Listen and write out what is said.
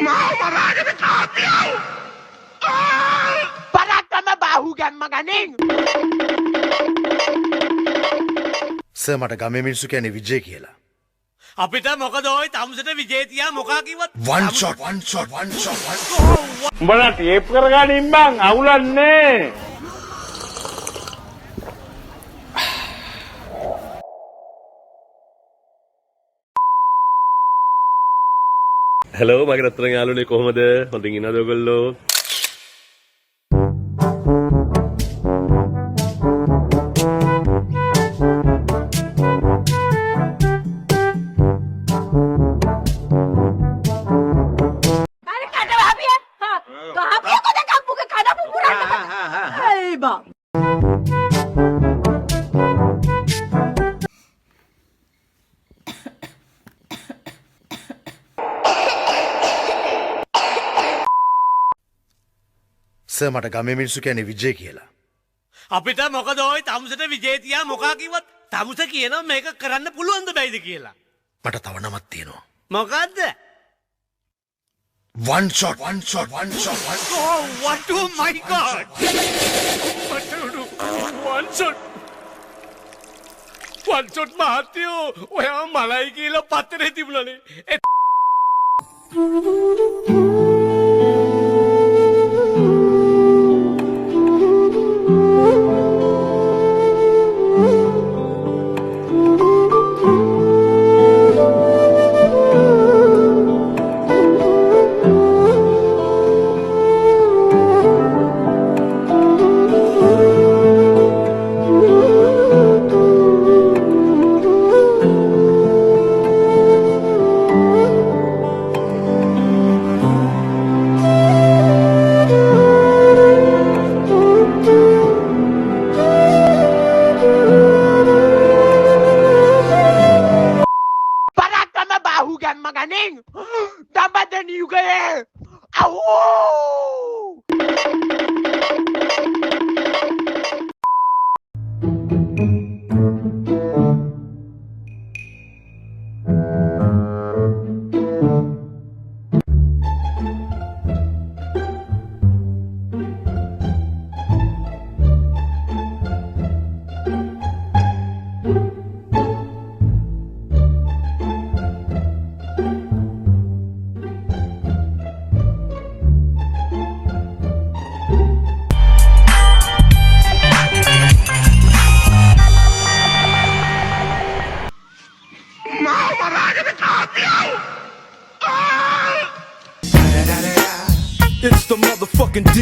Maragan kapiyaw! Para ka mabahugan maganing! Sir මට ගමේ මිනිස්සු කියන්නේ විජේ කියලා. අපිට මොකද ඔය තමුසට විජේ තියා මොකා කිව්වත් one shot. උඹලා ටේප් කරගනින් බං අවුලන්නේ. හලෝ මගේ රත්තරන් යාළුවනේ කොහමද? හොඳින් ඉන්නවද ඔයගොල්ලෝ? සර් මට ගමේ මිනිස්සු කියන්නේ විජේ කියලා. අපිට මොකද ඔය තමුසට විජේ තියා මොකා කිව්වත් තමුස කියනවා මේක කරන්න පුළුවන්ද බැයිද කියලා. මට තව නමක් තියෙනවා. මොකද්ද? one shot. Oh, what oh my god! What to do? One shot. One shot මහත්තයෝ ඔයා මලයි කියලා පත්තරේ තිබුණනේ. Maganing! Dambatan juga ya! Awoo! It's the motherfucking D.